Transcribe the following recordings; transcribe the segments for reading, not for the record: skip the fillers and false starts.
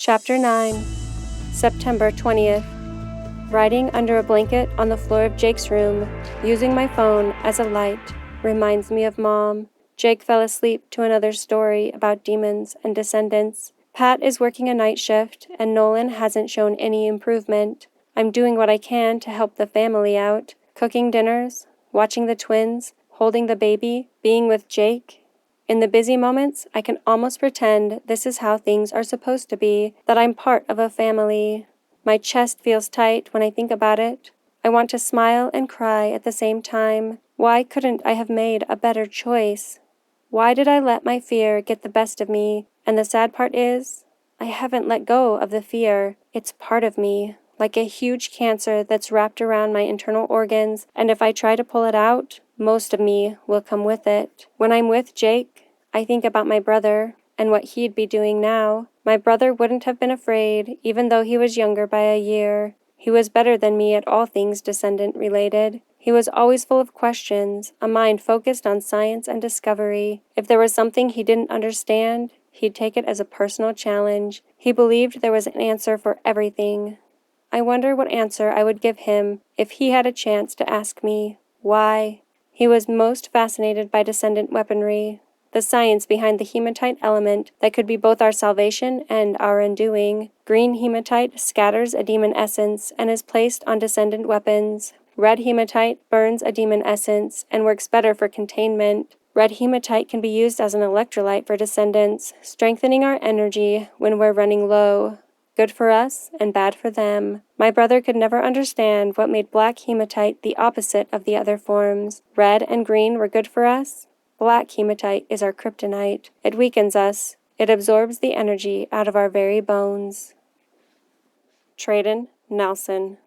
Chapter 9, September 20th. Riding under a blanket on the floor of Jake's room, using my phone as a light, reminds me of Mom. Jake fell asleep to another story about demons and descendants. Pat is working a night shift, and Nolan hasn't shown any improvement. I'm doing what I can to help the family out, cooking dinners, watching the twins, holding the baby, being with Jake. In the busy moments, I can almost pretend this is how things are supposed to be, that I'm part of a family. My chest feels tight when I think about it. I want to smile and cry at the same time. Why couldn't I have made a better choice? Why did I let my fear get the best of me? And the sad part is, I haven't let go of the fear. It's part of me, like a huge cancer that's wrapped around my internal organs, and if I try to pull it out, most of me will come with it. When I'm with Jake, I think about my brother and what he'd be doing now. My brother wouldn't have been afraid, even though he was younger by a year. He was better than me at all things descendant-related. He was always full of questions, a mind focused on science and discovery. If there was something he didn't understand, he'd take it as a personal challenge. He believed there was an answer for everything. I wonder what answer I would give him if he had a chance to ask me, why? He was most fascinated by descendant weaponry, the science behind the hematite element that could be both our salvation and our undoing. Green hematite scatters a demon essence and is placed on descendant weapons. Red hematite burns a demon essence and works better for containment. Red hematite can be used as an electrolyte for descendants, strengthening our energy when we're running low. Good for us and bad for them. My brother could never understand what made black hematite the opposite of the other forms. Red and green were good for us. Black hematite is our kryptonite. It weakens us. It absorbs the energy out of our very bones. Treadon Nelson.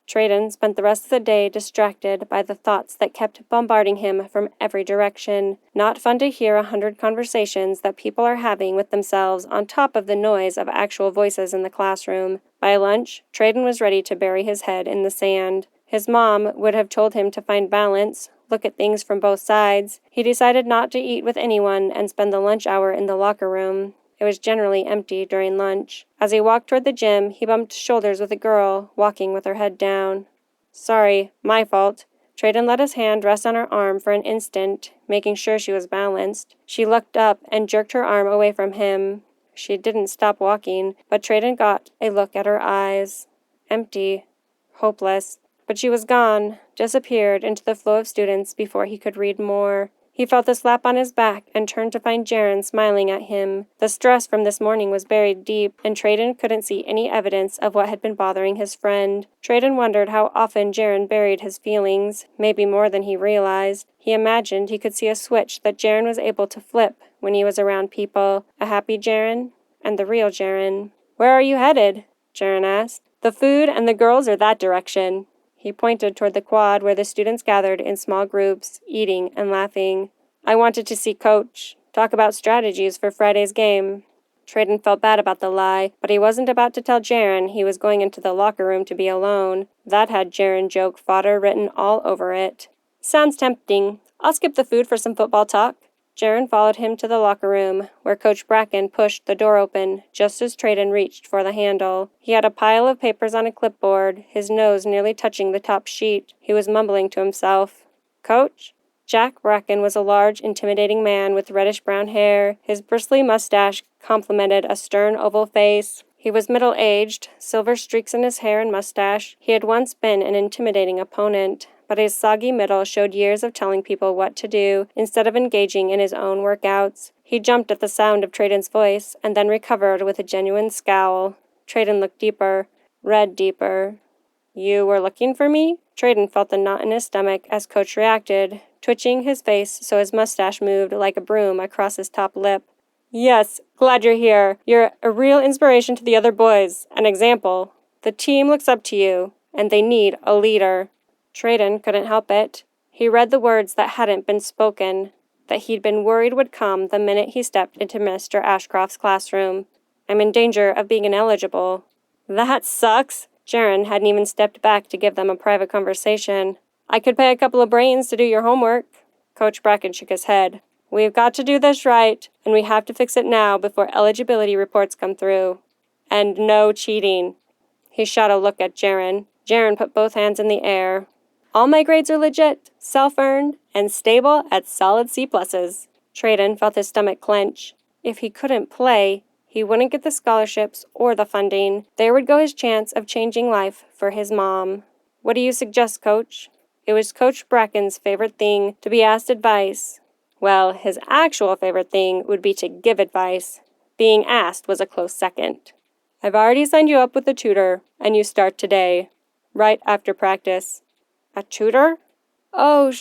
Treadon spent the rest of the day distracted by the thoughts that kept bombarding him from every direction. Not fun to hear 100 conversations that people are having with themselves on top of the noise of actual voices in the classroom. By lunch, Treadon was ready to bury his head in the sand. His mom would have told him to find balance, look at things from both sides. He decided not to eat with anyone and spend the lunch hour in the locker room. It was generally empty during lunch. As he walked toward the gym, he bumped shoulders with a girl, walking with her head down. Sorry, my fault. Treadon let his hand rest on her arm for an instant, making sure she was balanced. She looked up and jerked her arm away from him. She didn't stop walking, but Treadon got a look at her eyes. Empty. Hopeless. But she was gone, disappeared into the flow of students before he could read more. He felt a slap on his back and turned to find Jaren smiling at him. The stress from this morning was buried deep, and Treadon couldn't see any evidence of what had been bothering his friend. Treadon wondered how often Jaren buried his feelings, maybe more than he realized. He imagined he could see a switch that Jaren was able to flip when he was around people, a happy Jaren and the real Jaren. Where are you headed? Jaren asked. The food and the girls are that direction. He pointed toward the quad where the students gathered in small groups, eating and laughing. I wanted to see Coach, talk about strategies for Friday's game. Treadon felt bad about the lie, but he wasn't about to tell Jaren he was going into the locker room to be alone. That had Jaren joke fodder written all over it. Sounds tempting. I'll skip the food for some football talk. Jaren followed him to the locker room, where Coach Bracken pushed the door open, just as Treadon reached for the handle. He had a pile of papers on a clipboard, his nose nearly touching the top sheet. He was mumbling to himself. Coach? Jack Bracken was a large, intimidating man with reddish-brown hair. His bristly mustache complemented a stern oval face. He was middle-aged, silver streaks in his hair and mustache. He had once been an intimidating opponent, but his soggy middle showed years of telling people what to do instead of engaging in his own workouts. He jumped at the sound of Treadon's voice and then recovered with a genuine scowl. Treadon looked deeper, read deeper. You were looking for me? Treadon felt the knot in his stomach as Coach reacted, twitching his face so his mustache moved like a broom across his top lip. Yes, glad you're here. You're a real inspiration to the other boys, an example. The team looks up to you, and they need a leader. Treadon couldn't help it. He read the words that hadn't been spoken, that he'd been worried would come the minute he stepped into Mr. Ashcroft's classroom. I'm in danger of being ineligible. That sucks. Jaren hadn't even stepped back to give them a private conversation. I could pay a couple of brains to do your homework. Coach Bracken shook his head. We've got to do this right, and we have to fix it now before eligibility reports come through. And no cheating. He shot a look at Jaren. Jaren put both hands in the air. All my grades are legit, self-earned, and stable at solid C+. Treadon felt his stomach clench. If he couldn't play, he wouldn't get the scholarships or the funding. There would go his chance of changing life for his mom. What do you suggest, Coach? It was Coach Bracken's favorite thing to be asked advice. Well, his actual favorite thing would be to give advice. Being asked was a close second. I've already signed you up with a tutor, and you start today, right after practice. A tutor? Oh,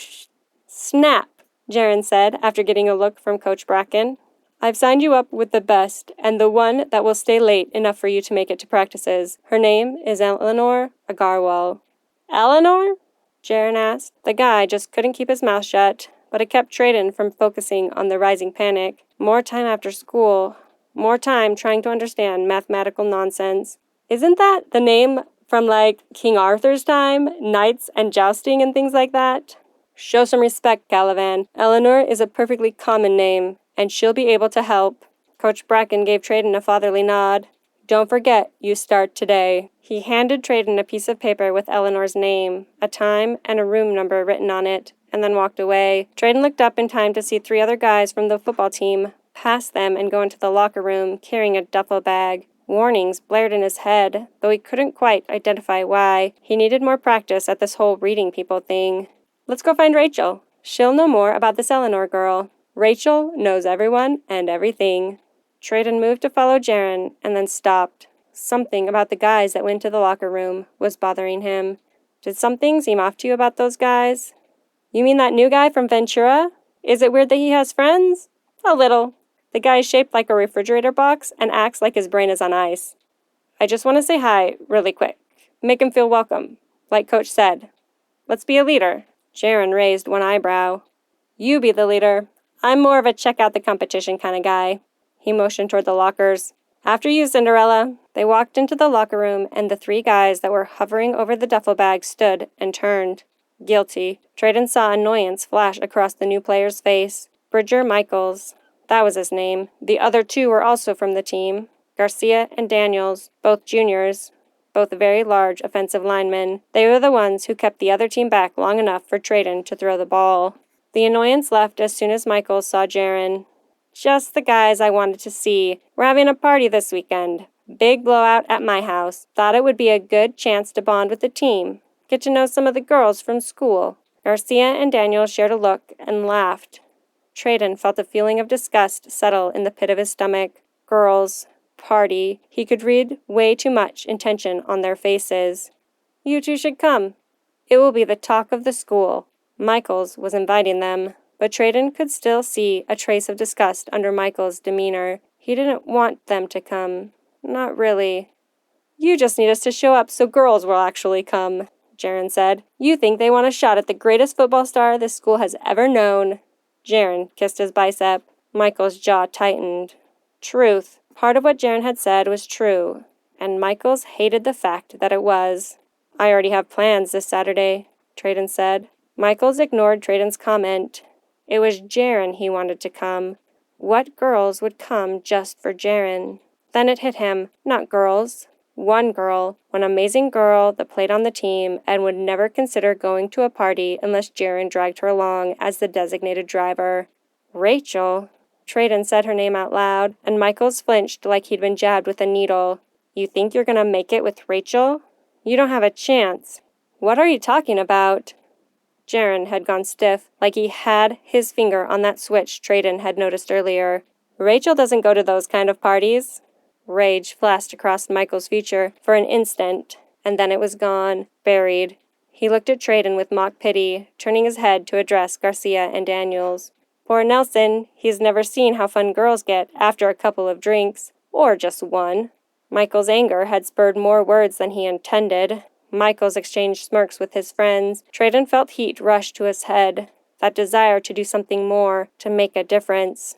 snap, Jaren said after getting a look from Coach Bracken. I've signed you up with the best, and the one that will stay late enough for you to make it to practices. Her name is Eleanor Agarwal. Eleanor? Jaren asked. The guy just couldn't keep his mouth shut, but it kept Treadon from focusing on the rising panic. More time after school. More time trying to understand mathematical nonsense. Isn't that the name from, like, King Arthur's time? Knights and jousting and things like that? Show some respect, Calivan. Eleanor is a perfectly common name, and she'll be able to help. Coach Bracken gave Treadon a fatherly nod. Don't forget, you start today. He handed Treadon a piece of paper with Eleanor's name, a time, and a room number written on it, and then walked away. Treadon looked up in time to see 3 other guys from the football team pass them and go into the locker room carrying a duffel bag. Warnings blared in his head, though he couldn't quite identify why. He needed more practice at this whole reading people thing. Let's go find Rachel. She'll know more about this Eleanor girl. Rachel knows everyone and everything. Treadon moved to follow Jaren and then stopped. Something about the guys that went to the locker room was bothering him. Did something seem off to you about those guys? You mean that new guy from Ventura? Is it weird that he has friends? A little. The guy is shaped like a refrigerator box and acts like his brain is on ice. I just want to say hi really quick. Make him feel welcome, like Coach said. Let's be a leader. Jaren raised one eyebrow. You be the leader. I'm more of a check out the competition kind of guy. He motioned toward the lockers. After you, Cinderella. They walked into the locker room, and the 3 guys that were hovering over the duffel bag stood and turned. Guilty. Treadon saw annoyance flash across the new player's face. Bridger Michaels. That was his name. The other 2 were also from the team. Garcia and Daniels, both juniors, both very large offensive linemen. They were the ones who kept the other team back long enough for Treadon to throw the ball. The annoyance left as soon as Michaels saw Jaren. Just the guys I wanted to see. We're having a party this weekend. Big blowout at my house. Thought it would be a good chance to bond with the team. Get to know some of the girls from school. Garcia and Daniel shared a look and laughed. Treadon felt a feeling of disgust settle in the pit of his stomach. Girls. Party. He could read way too much intention on their faces. You 2 should come. It will be the talk of the school. Michaels was inviting them, but Treadon could still see a trace of disgust under Michaels' demeanor. He didn't want them to come. Not really. You just need us to show up so girls will actually come, Jaren said. You think they want a shot at the greatest football star this school has ever known. Jaren kissed his bicep. Michael's jaw tightened. Truth. Part of what Jaren had said was true, and Michaels hated the fact that it was. I already have plans this Saturday, Treadon said. Michaels ignored Treadon's comment. It was Jaren he wanted to come. What girls would come just for Jaren? Then it hit him. Not girls. One girl. One amazing girl that played on the team and would never consider going to a party unless Jaren dragged her along as the designated driver. Rachel. Treadon said her name out loud, and Michaels flinched like he'd been jabbed with a needle. You think you're gonna make it with Rachel? You don't have a chance. What are you talking about? Jaren had gone stiff, like he had his finger on that switch Treadon had noticed earlier. Rachel doesn't go to those kind of parties. Rage flashed across Michael's future for an instant, and then it was gone, buried. He looked at Treadon with mock pity, turning his head to address Garcia and Daniels. Poor Nelson, he's never seen how fun girls get after a couple of drinks, or just one. Michael's anger had spurred more words than he intended. Michaels exchanged smirks with his friends. Treadon felt heat rush to his head, that desire to do something more, to make a difference.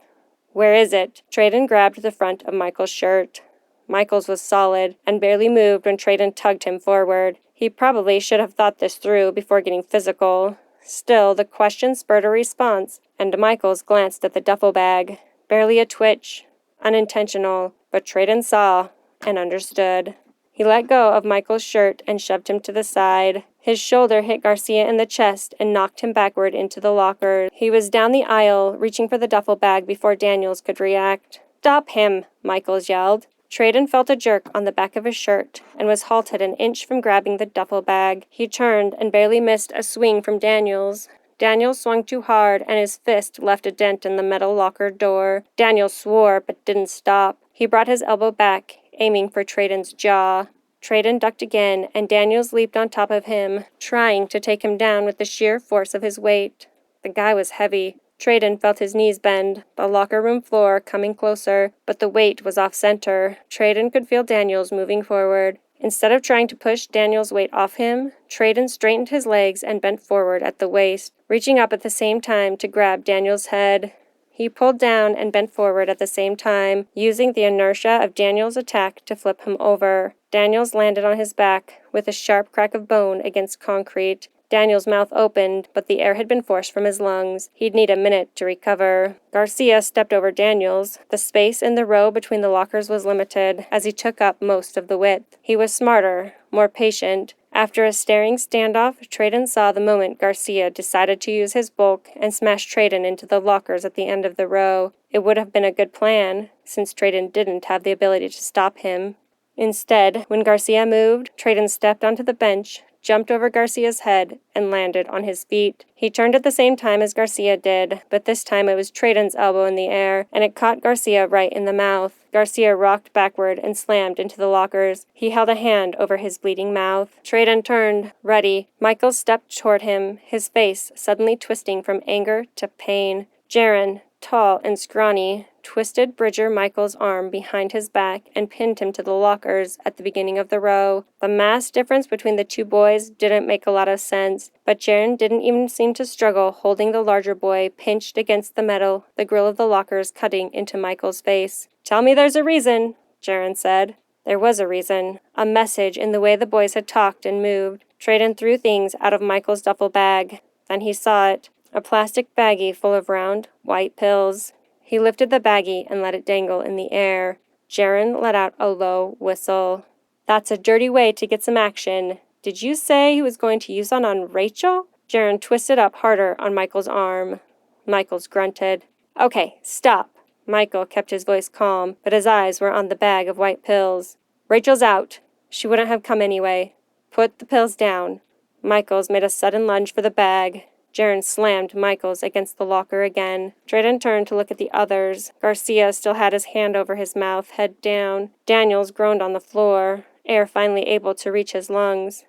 Where is it? Treadon grabbed the front of Michael's shirt. Michaels was solid and barely moved when Treadon tugged him forward. He probably should have thought this through before getting physical. Still, the question spurred a response, and Michaels glanced at the duffel bag. Barely a twitch. Unintentional, but Treadon saw and understood. He let go of Michael's shirt and shoved him to the side. His shoulder hit Garcia in the chest and knocked him backward into the locker. He was down the aisle, reaching for the duffel bag before Daniels could react. "Stop him!" Michaels yelled. Treadon felt a jerk on the back of his shirt and was halted an inch from grabbing the duffel bag. He turned and barely missed a swing from Daniels. Daniels swung too hard, and his fist left a dent in the metal locker door. Daniels swore, but didn't stop. He brought his elbow back, aiming for Treadon's jaw. Treadon ducked again, and Daniels leaped on top of him, trying to take him down with the sheer force of his weight. The guy was heavy. Treadon felt his knees bend, the locker room floor coming closer, but the weight was off-center. Treadon could feel Daniels moving forward. Instead of trying to push Daniels' weight off him, Treadon straightened his legs and bent forward at the waist, reaching up at the same time to grab Daniels' head. He pulled down and bent forward at the same time, using the inertia of Daniels' attack to flip him over. Daniels landed on his back, with a sharp crack of bone against concrete. Daniels' mouth opened, but the air had been forced from his lungs. He'd need a minute to recover. Garcia stepped over Daniels. The space in the row between the lockers was limited, as he took up most of the width. He was smarter, more patient. After a staring standoff, Treadon saw the moment Garcia decided to use his bulk and smash Treadon into the lockers at the end of the row. It would have been a good plan, since Treadon didn't have the ability to stop him. Instead, when Garcia moved, Treadon stepped onto the bench, jumped over Garcia's head, and landed on his feet. He turned at the same time as Garcia did, but this time it was Treadon's elbow in the air, and it caught Garcia right in the mouth. Garcia rocked backward and slammed into the lockers. He held a hand over his bleeding mouth. Treadon turned, ready. Michael stepped toward him, his face suddenly twisting from anger to pain. Jaren, tall and scrawny, twisted Bridger Michael's arm behind his back and pinned him to the lockers at the beginning of the row. The mass difference between the two boys didn't make a lot of sense, but Jaren didn't even seem to struggle holding the larger boy pinched against the metal, the grill of the lockers cutting into Michael's face. "Tell me there's a reason," Jaren said. There was a reason, a message in the way the boys had talked and moved. Treadon threw things out of Michael's duffel bag. Then he saw it, a plastic baggie full of round, white pills. He lifted the baggie and let it dangle in the air. Jaren let out a low whistle. "That's a dirty way to get some action. Did you say he was going to use one on Rachel?" Jaren twisted up harder on Michael's arm. Michaels grunted. "Okay, stop." Michael kept his voice calm, but his eyes were on the bag of white pills. "Rachel's out. She wouldn't have come anyway. Put the pills down." Michaels made a sudden lunge for the bag. Jaren slammed Michaels against the locker again. Treadon turned to look at the others. Garcia still had his hand over his mouth, head down. Daniels groaned on the floor, air finally able to reach his lungs.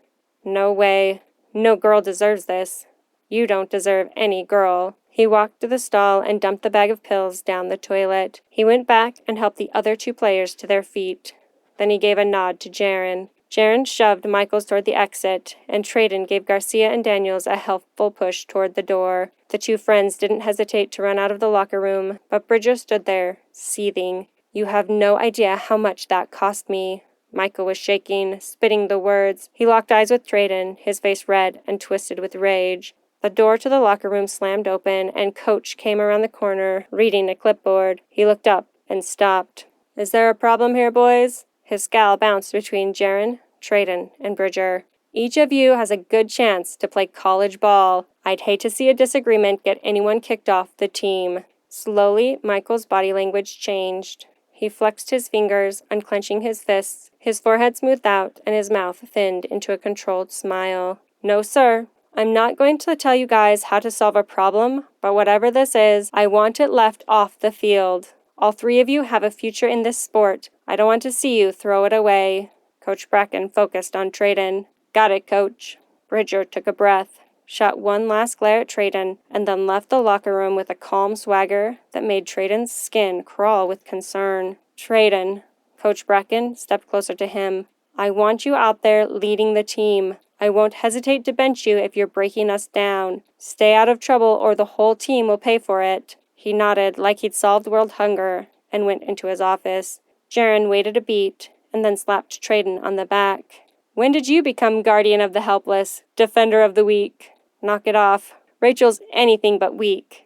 "No way. No girl deserves this. You don't deserve any girl." He walked to the stall and dumped the bag of pills down the toilet. He went back and helped the other two players to their feet. Then he gave a nod to Jaren. Jaren shoved Michaels toward the exit, and Treadon gave Garcia and Daniels a helpful push toward the door. The two friends didn't hesitate to run out of the locker room, but Bridger stood there, seething. "You have no idea how much that cost me." Michael was shaking, spitting the words. He locked eyes with Treadon, his face red and twisted with rage. The door to the locker room slammed open, and Coach came around the corner, reading a clipboard. He looked up and stopped. "Is there a problem here, boys?" His scowl bounced between Jaren, Treadon, and Bridger. "Each of you has a good chance to play college ball. I'd hate to see a disagreement get anyone kicked off the team." Slowly, Michael's body language changed. He flexed his fingers, unclenching his fists. His forehead smoothed out, and his mouth thinned into a controlled smile. "No, sir. I'm not going to tell you guys how to solve a problem, but whatever this is, I want it left off the field. All three of you have a future in this sport. I don't want to see you throw it away." Coach Bracken focused on Treadon. "Got it, Coach." Bridger took a breath, shot one last glare at Treadon, and then left the locker room with a calm swagger that made Treadon's skin crawl with concern. "Treadon," Coach Bracken stepped closer to him, "I want you out there leading the team. I won't hesitate to bench you if you're breaking us down. Stay out of trouble or the whole team will pay for it." He nodded like he'd solved world hunger and went into his office. Jaren waited a beat and then slapped Treadon on the back. "When did you become guardian of the helpless, defender of the weak? Knock it off. Rachel's anything but weak."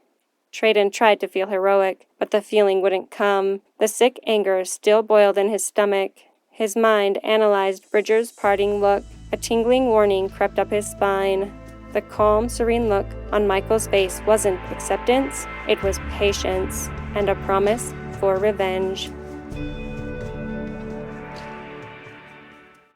Treadon tried to feel heroic, but the feeling wouldn't come. The sick anger still boiled in his stomach. His mind analyzed Bridger's parting look. A tingling warning crept up his spine. The calm, serene look on Michael's face wasn't acceptance, it was patience, and a promise for revenge.